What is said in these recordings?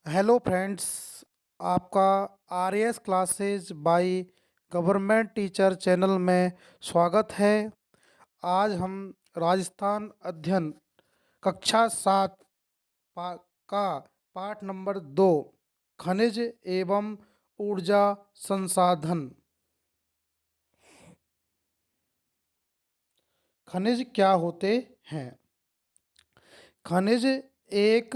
Hello friends, आपका R S classes by government teacher channel में स्वागत है। आज हम राजस्थान अध्ययन कक्षा 7 का पाठ नंबर 2 खनिज एवं ऊर्जा संसाधन। खनिज क्या होते हैं? खनिज एक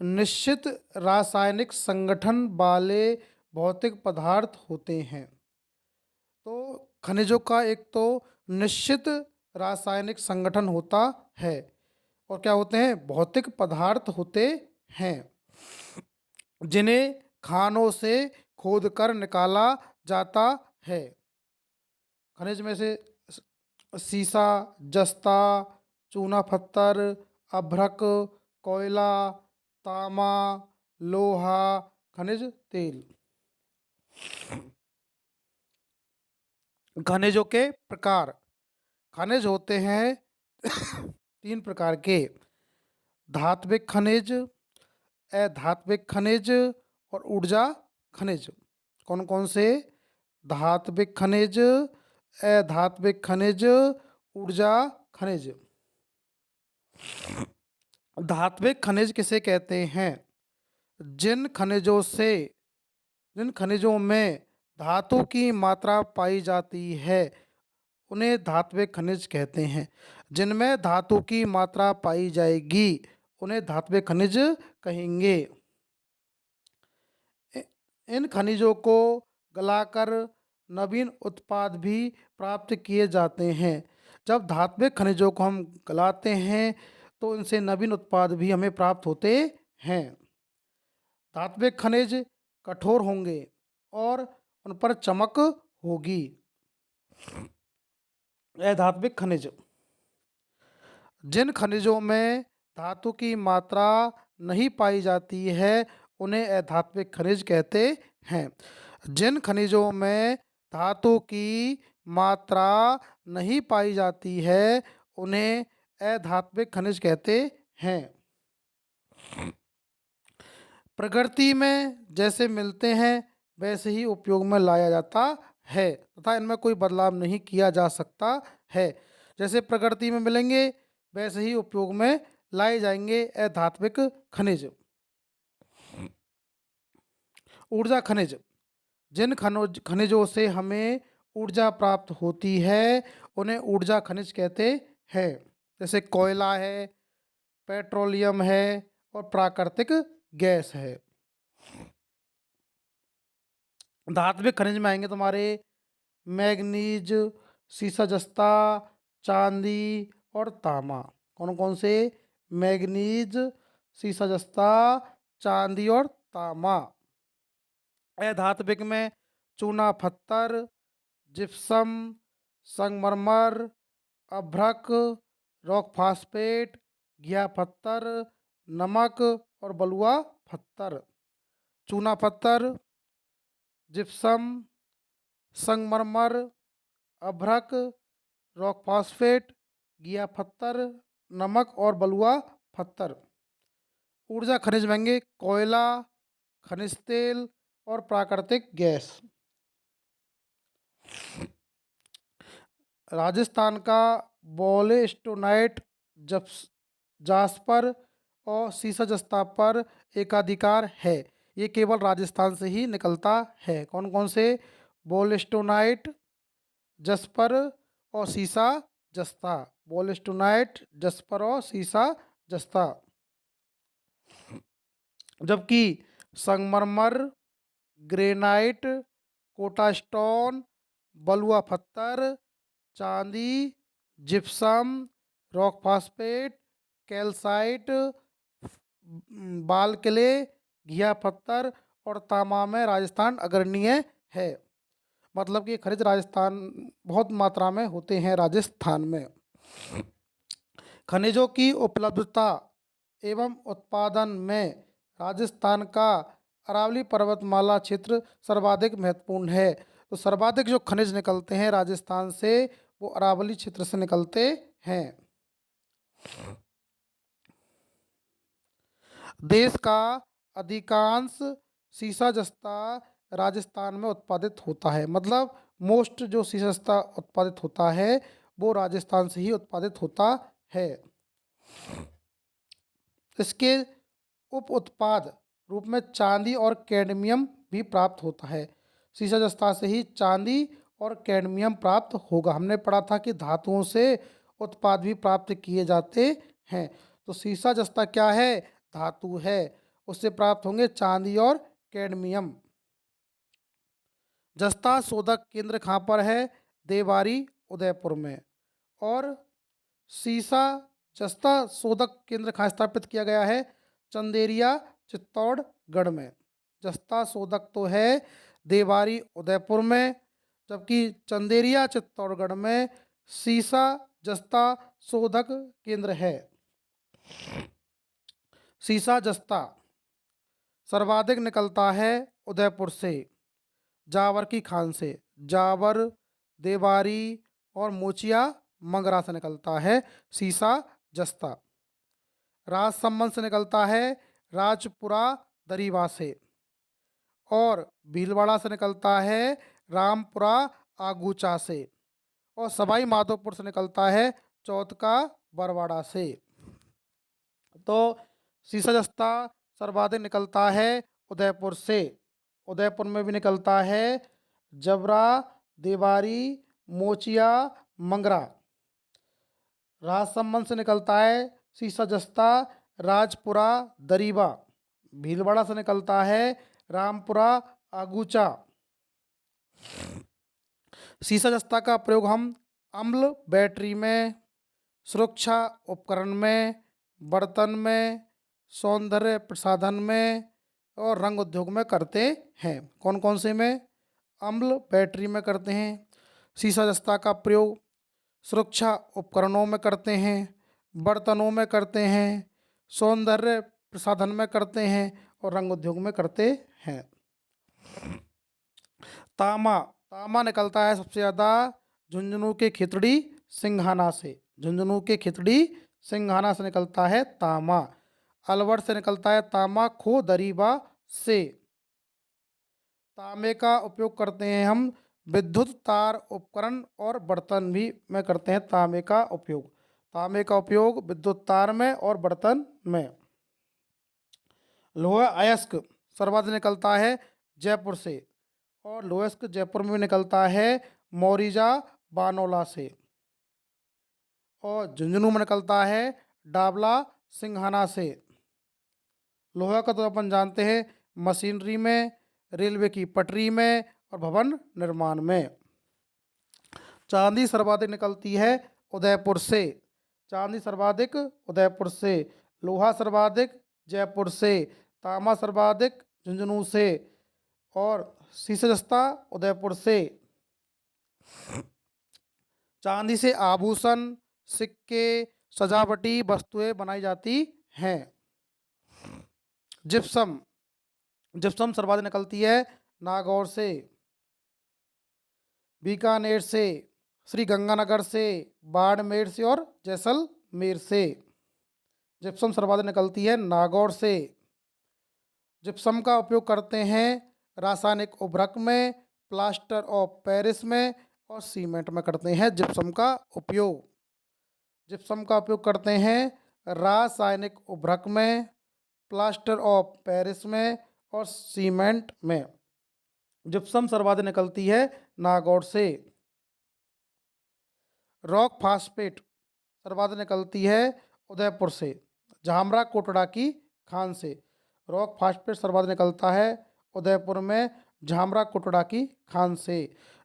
निश्चित रासायनिक संगठन वाले भौतिक पदार्थ होते हैं। तो खनिजों का एक तो निश्चित रासायनिक संगठन होता है और क्या होते हैं? भौतिक पदार्थ होते हैं जिन्हें खानों से खोदकर निकाला जाता है। खनिज में से सीसा, जस्ता, चूना पत्थर, अभ्रक, कोयला, तांबा, लोहा, खनिज तेल। खनिजों के प्रकार। खनिज होते हैं तीन प्रकार के: धात्विक खनिज, अधात्विक खनिज और ऊर्जा खनिज। कौन कौन से? धात्विक खनिज, अधात्विक खनिज, ऊर्जा खनिज। धात्विक खनिज किसे कहते हैं? जिन खनिजों से जिन खनिजों में धातु की मात्रा पाई जाती है उन्हें धात्विक खनिज कहते हैं। जिनमें धातु की मात्रा पाई जाएगी उन्हें धात्विक खनिज कहेंगे। इन खनिजों को गलाकर नवीन उत्पाद भी प्राप्त किए जाते हैं। जब धात्विक खनिजों को हम गलाते हैं तो इनसे नवीन उत्पाद भी हमें प्राप्त होते हैं। धात्विक खनिज कठोर होंगे और उन पर चमक होगी। अधात्विक खनिज, जिन खनिजों में धातु की मात्रा नहीं पाई जाती है उन्हें अधात्विक खनिज कहते हैं। जिन खनिजों में धातु की मात्रा नहीं पाई जाती है उन्हें अधात्विक खनिज कहते हैं। प्रकृति में जैसे मिलते हैं वैसे ही उपयोग में लाया जाता है तथा इनमें कोई बदलाव नहीं किया जा सकता है। जैसे प्रकृति में मिलेंगे वैसे ही उपयोग में लाए जाएंगे अधात्विक खनिज। ऊर्जा खनिज, जिन खनिजों से हमें ऊर्जा प्राप्त होती है उन्हें ऊर्जा खनिज कहते हैं। जैसे कोयला है, पेट्रोलियम है और प्राकृतिक गैस है। धात्विक खनिज में आएंगे तुम्हारे मैग्नीज, सीसा जस्ता, चांदी और तांबा। कौन कौन से? मैग्नीज, सीसा जस्ता, चांदी और तांबा। अधात्विक में चूना पत्थर, जिप्सम, संगमरमर, अभ्रक, रॉक फास्फेट, घिया पत्थर, नमक और बलुआ पत्थर। चूना पत्थर, जिप्सम, संगमरमर, अभ्रक, रॉक फास्फेट, घिया पत्थर, नमक और बलुआ पत्थर। ऊर्जा खनिज महंगे कोयला, खनिज तेल और प्राकृतिक गैस। राजस्थान का बोलेस्टोनाइट, जास्पर और सीसा जस्ता पर एकाधिकार है। ये केवल राजस्थान से ही निकलता है। कौन कौन से? बोलेस्टोनाइट, जस्पर और सीसा जस्ता। बोलेस्टोनाइट, जस्पर और सीसा जस्ता। जबकि संगमरमर, ग्रेनाइट, कोटा स्टोन, बलुआ पत्थर, चांदी, जिप्सम, रॉक फास्फेट, कैल्साइट, बाल किले, घिया पत्थर और तांबा में राजस्थान अग्रणीय है। मतलब कि खनिज राजस्थान बहुत मात्रा में होते हैं राजस्थान में। खनिजों की उपलब्धता एवं उत्पादन में राजस्थान का अरावली पर्वतमाला क्षेत्र सर्वाधिक महत्वपूर्ण है। तो सर्वाधिक जो खनिज निकलते हैं राजस्थान से वो अरावली क्षेत्र से निकलते हैं। देश का अधिकांश सीसा जस्ता राजस्थान में उत्पादित होता है। मतलब मोस्ट जो सीसा जस्ता उत्पादित होता है वो राजस्थान से ही उत्पादित होता है। इसके उप उत्पाद रूप में चांदी और कैडमियम भी प्राप्त होता है। सीसा जस्ता से ही चांदी और कैडमियम प्राप्त होगा। हमने पढ़ा था कि धातुओं से उत्पाद भी प्राप्त किए जाते हैं। तो सीसा जस्ता क्या है? धातु है। उससे प्राप्त होंगे चांदी और कैडमियम। जस्ता शोधक केंद्र कहाँ पर है? देवारी उदयपुर में। और सीसा जस्ता शोधक केंद्र कहाँ स्थापित किया गया है? चंदेरिया चित्तौड़गढ़ में। जस्ता शोधक तो है देवारी उदयपुर में, जबकि चंदेरिया चित्तौड़गढ़ में सीसा जस्ता शोधक केंद्र है। सीसा जस्ता सर्वाधिक निकलता है उदयपुर से, जावर की खान से। जावर, देवारी और मोचिया मंगरा से निकलता है सीसा जस्ता। राजसमंद से निकलता है राजपुरा दरीवा से। और भीलवाड़ा से निकलता है रामपुरा आगूचा से। और सवाई माधोपुर से निकलता है चौथका बरवाड़ा से। तो सीसा जस्ता सर्वाधिक निकलता है उदयपुर से। उदयपुर में भी निकलता है जबरा, देवारी, मोचिया, मंगरा। राजसमंद से निकलता है सीसा जस्ता राजपुरा दरीबा। भीलवाड़ा से निकलता है रामपुरा आगूचा। सीसा जस्ता का प्रयोग हम अम्ल बैटरी में, सुरक्षा उपकरण में, बर्तन में, सौंदर्य प्रसाधन में और रंग उद्योग में करते हैं। कौन कौन से में? अम्ल बैटरी में करते हैं। सीसा जस्ता का प्रयोग सुरक्षा उपकरणों में करते हैं, बर्तनों में करते हैं, सौंदर्य प्रसाधन में करते हैं और रंग उद्योग में करते हैं। तामा। तामा निकलता है सबसे ज़्यादा झुंझुनू के खितड़ी सिंघाना से। झुंझुनू के खितड़ी सिंघाना से निकलता है तामा। अलवर से निकलता है तामा खो दरीबा से। तांबे का उपयोग करते हैं हम विद्युत तार उपकरण और बर्तन भी में करते हैं तांबे का उपयोग। तांबे का उपयोग विद्युत तार में और बर्तन में। लोहा अयस्क सर्वाधिक निकलता है जयपुर से। और लोहा अयस्क जयपुर में भी निकलता है मोरिजा बानोला से। और झुंझुनू में निकलता है डाबला सिंघाना से। लोहा का तो अपन जानते हैं मशीनरी में, रेलवे की पटरी में और भवन निर्माण में। चांदी सर्वाधिक निकलती है उदयपुर से। चांदी सर्वाधिक उदयपुर से। लोहा सर्वाधिक जयपुर से। तांबा सर्वाधिक झुंझुनू से। और सीसा जस्ता उदयपुर से। चांदी से आभूषण, सिक्के, सजावटी वस्तुएं बनाई जाती हैं। जिप्सम। जिप्सम सर्वाधिक निकलती है नागौर से, बीकानेर से, श्री गंगानगर से, बाड़मेर से और जैसलमेर से। जिप्सम सर्वाधिक निकलती है नागौर से। जिप्सम का उपयोग करते हैं रासायनिक उर्वरक में, प्लास्टर ऑफ पेरिस में और सीमेंट में करते हैं जिप्सम का उपयोग। जिप्सम का उपयोग करते हैं रासायनिक उर्वरक में, प्लास्टर ऑफ पेरिस में और सीमेंट में। जिप्सम सर्वाधिक निकलती है नागौर से। रॉक फास्फेट सर्वाधिक निकलती है उदयपुर से, झामरा कोटड़ा की खान से। रॉक फास्फेट सर्वाधिक निकलता है उदयपुर में, झामरा कोटड़ा की खान से।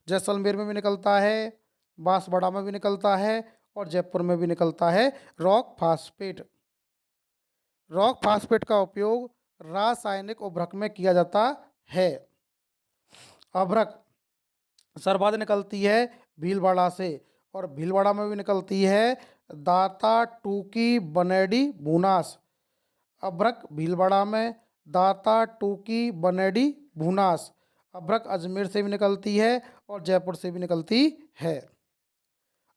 जैसलमेर में भी निकलता है, बांसवाड़ा में भी निकलता है और जयपुर में भी निकलता है रॉक फास्फेट। रॉक फास्फेट का उपयोग रासायनिक उर्वरक में किया जाता है। अभ्रक सर्वाधिक निकलती है भीलवाड़ा से। और भीलवाड़ा में भी निकलती है दाता, टूकी, बनेडी, भूनास। अभ्रक भीलवाड़ा में, दाता, टूकी, बनेडी, भूनास। अभ्रक अजमेर से भी निकलती है और जयपुर से भी निकलती है।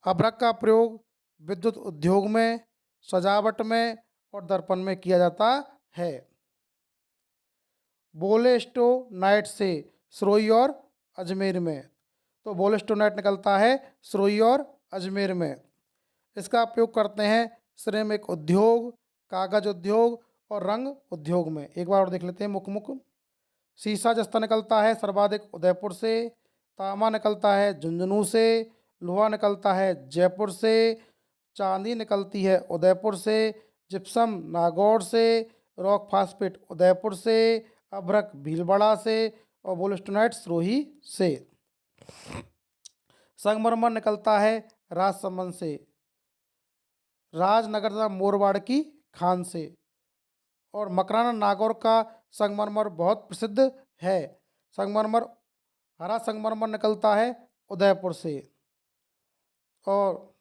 अभ्रक का प्रयोग विद्युत उद्योग में, सजावट में और दर्पण में किया जाता है। बोलेस्टोनाइट से सिरोही और अजमेर में। तो बोलेस्टोनाइट निकलता है सिरोही और अजमेर में। इसका उपयोग करते हैं सिरेमिक उद्योग, कागज उद्योग और रंग उद्योग में। एक बार और देख लेते हैं मुख मुख। शीशा जस्ता निकलता है सर्वाधिक उदयपुर से, तांबा निकलता है झुंझुनू से, लोहा निकलता है जयपुर से, चांदी निकलती है उदयपुर से, जिप्सम नागौर से, रॉक फास्फेट उदयपुर से, अभ्रक भीलवाड़ा से और बोलिस्टोनाइट सिरोही से। संगमरमर निकलता है राजसमंद से, राजनगर तथा मोरवाड़ की खान से। और मकराना नागौर का संगमरमर बहुत प्रसिद्ध है। संगमरमर हरा संगमरमर निकलता है उदयपुर से और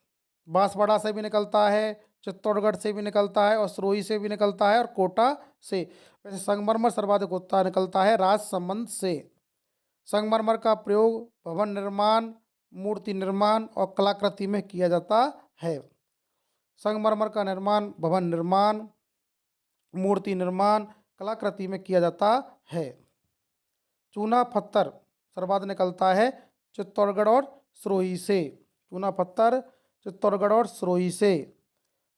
बांसवाड़ा से भी निकलता है, चित्तौड़गढ़ से भी निकलता है और सिरोही से भी निकलता है और कोटा से। वैसे संगमरमर सर्वाधिक उत्ता निकलता है राजसमंद से। संगमरमर का प्रयोग भवन निर्माण, मूर्ति निर्माण और कलाकृति में किया जाता है। संगमरमर का निर्माण भवन निर्माण, मूर्ति निर्माण, कलाकृति में किया जाता है। चूना पत्थर सर्वाधिक निकलता है चित्तौड़गढ़ और सिरोही से। चूना पत्थर चित्तौड़गढ़ और सिरोही से।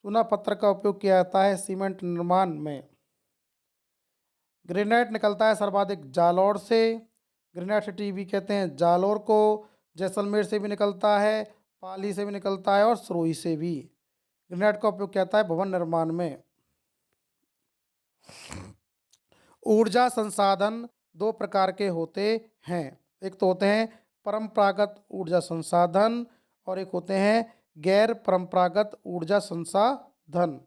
चूना पत्थर का उपयोग किया जाता है सीमेंट निर्माण में। ग्रेनाइट निकलता है सर्वाधिक जालौर से। ग्रेनाइट सिटी भी कहते हैं जालौर को। जैसलमेर से भी निकलता है, पाली से भी निकलता है और सिरोही से भी। ग्रेनाइट का उपयोग किया जाता है भवन निर्माण में। ऊर्जा संसाधन दो प्रकार के होते हैं। एक तो होते हैं परंपरागत ऊर्जा संसाधन और एक होते हैं गैर परंपरागत ऊर्जा संसाधन।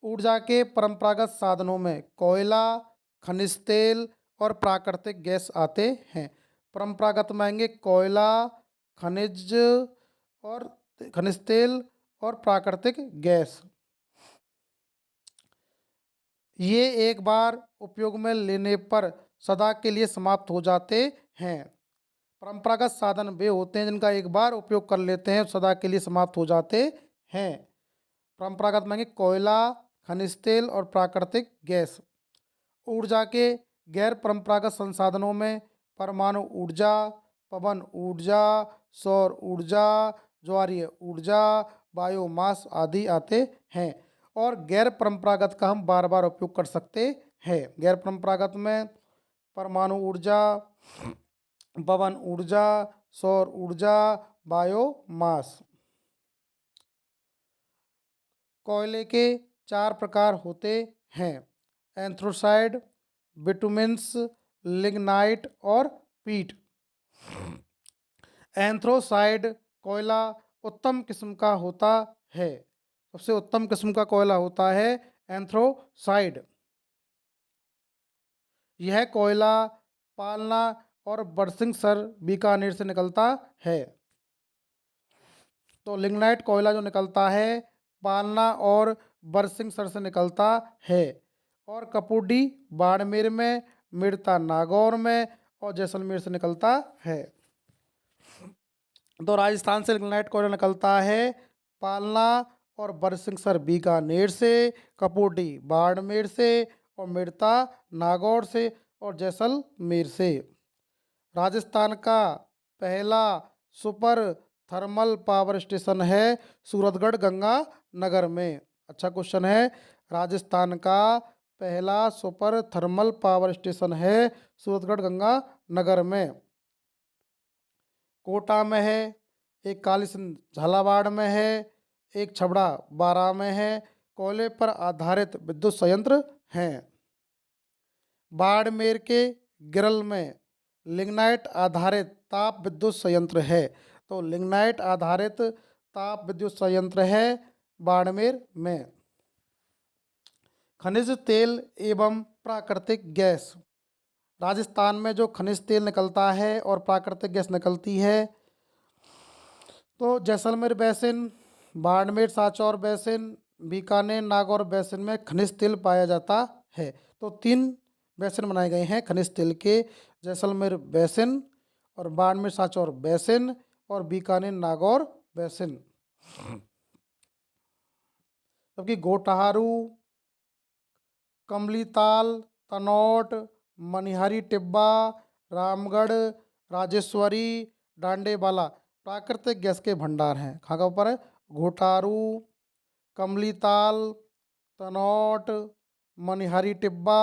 ऊर्जा के परंपरागत साधनों में कोयला, खनिज तेल और प्राकृतिक गैस आते हैं। परंपरागत में आएंगे कोयला, खनिज और खनिज तेल और प्राकृतिक गैस। ये एक बार उपयोग में लेने पर सदा के लिए समाप्त हो जाते हैं। परंपरागत साधन वे होते हैं जिनका एक बार उपयोग कर लेते हैं सदा के लिए समाप्त हो जाते हैं। परंपरागत मांगे कोयला, खनिज तेल और प्राकृतिक गैस। ऊर्जा के गैर परंपरागत संसाधनों में परमाणु ऊर्जा, पवन ऊर्जा, सौर ऊर्जा, ज्वारीय ऊर्जा, बायोमास आदि आते हैं। और गैर परंपरागत का हम बार बार उपयोग कर सकते हैं। गैर परंपरागत में परमाणु ऊर्जा, पवन ऊर्जा, सौर ऊर्जा, बायोमास। कोयले के चार प्रकार होते हैं, एंथ्रोसाइड, बिटुमेंस, लिग्नाइट और पीट। एंथ्रोसाइड कोयला उत्तम किस्म का होता है। सबसे उत्तम किस्म का कोयला होता है एंथ्रोसाइड। यह कोयला पालना और बरसिंहसर बीकानेर से निकलता है। तो लिग्नाइट कोयला जो निकलता है पालना और बरसिंहसर से निकलता है और कपूडी बाड़मेर में, मिर्ता नागौर में और जैसलमेर से निकलता है। तो राजस्थान से लिग्नाइट कोयला निकलता है पालना और बरसिंहसर बीकानेर से, कपूडी बाड़मेर से और मिर्ता नागौर से और जैसलमेर से। राजस्थान का पहला सुपर थर्मल पावर स्टेशन है सूरतगढ़ गंगा नगर में। अच्छा क्वेश्चन है। राजस्थान का पहला सुपर थर्मल पावर स्टेशन है सूरतगढ़ गंगा नगर में। कोटा में है, एक कालीसिंध झालावाड़ में है, एक छबड़ा बारां में है। कोयले पर आधारित विद्युत संयंत्र हैं। बाड़मेर के गिरल में लिग्नाइट आधारित ताप विद्युत संयंत्र है। तो लिग्नाइट आधारित ताप विद्युत संयंत्र है बाड़मेर में। खनिज तेल एवं प्राकृतिक गैस। राजस्थान में जो खनिज तेल निकलता है और प्राकृतिक गैस निकलती है, तो Jaisalmer basin, Barmer Sanchore basin, Bikaner Nagaur basin में खनिज तेल पाया जाता है। तो तीन बेसिन बनाए गए हैं खनिज तेल के, जैसलमेर बेसिन और बाड़मेर सांचौर बेसिन और बीकानेर नागौर बेसिन। जबकि गोटारू, कमलीताल, तनौट, मनिहारी टिब्बा, रामगढ़, राजेश्वरी, डांडेवाला प्राकृतिक गैस के भंडार हैं। कहाँ का ऊपर है? घोटारू, कमलीताल, तनौट, मनिहारी टिब्बा,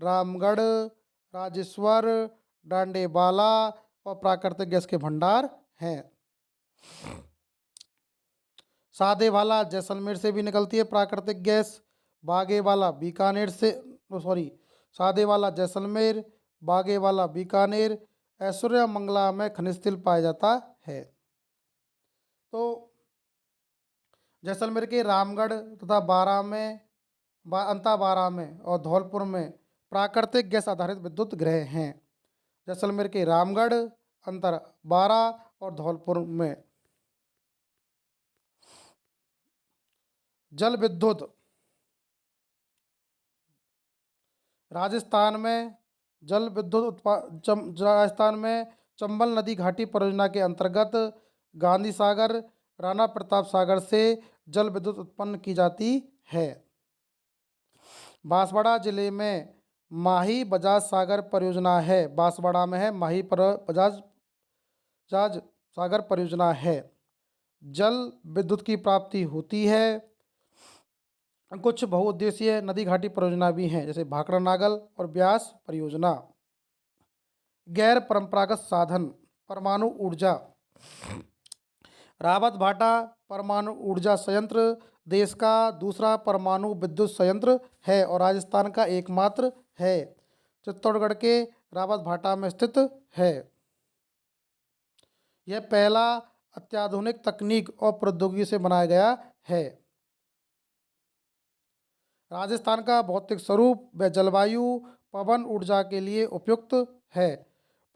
रामगढ़, राजेश्वर, डांडेवाला और प्राकृतिक गैस के भंडार हैं। सादेवाला जैसलमेर से भी निकलती है प्राकृतिक गैस। बागेवाला बीकानेर से, सॉरी, सादेवाला जैसलमेर, बागेवाला बीकानेर, ऐश्वर्या मंगला में खनिज तेल पाया जाता है। तो जैसलमेर के रामगढ़ तथा बारां में, अंताबारा में और धौलपुर में प्राकृतिक गैस आधारित विद्युत गृह हैं। जैसलमेर के रामगढ़, अंतरबारा और धौलपुर में। जल विद्युत राजस्थान में जल विद्युत राजस्थान में चंबल नदी घाटी परियोजना के अंतर्गत गांधी सागर, राणा प्रताप सागर से जल विद्युत उत्पन्न की जाती है। बांसवाड़ा जिले में माही बजाज सागर परियोजना है। बांसवाड़ा में है माही बजाज सागर परियोजना है। जल विद्युत की प्राप्ति होती है। कुछ बहुउद्देशीय नदी घाटी परियोजना भी हैं, जैसे भाखड़ा नागल और ब्यास परियोजना। गैर परंपरागत साधन परमाणु ऊर्जा। रावत भाटा परमाणु ऊर्जा संयंत्र देश का दूसरा परमाणु विद्युत संयंत्र है और राजस्थान का एकमात्र है। चित्तौड़गढ़ के रावत भाटा में स्थित है। यह पहला अत्याधुनिक तकनीक और प्रौद्योगिकी से बनाया गया है। राजस्थान का भौतिक स्वरूप व जलवायु पवन ऊर्जा के लिए उपयुक्त है।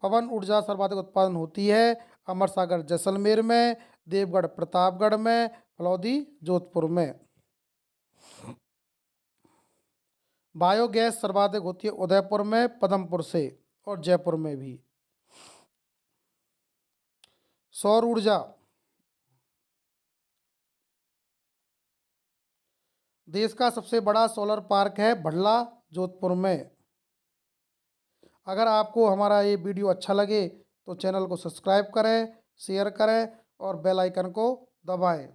पवन ऊर्जा सर्वाधिक उत्पादन होती है अमर सागर जैसलमेर में, देवगढ़ प्रतापगढ़ में, फलौदी जोधपुर में। बायोगैस सर्वाधिक होती है उदयपुर में, पदमपुर से और जयपुर में भी। सौर ऊर्जा देश का सबसे बड़ा सोलर पार्क है भडला जोधपुर में। अगर आपको हमारा ये वीडियो अच्छा लगे तो चैनल को सब्सक्राइब करें, शेयर करें और बेल आइकन को दबाएं।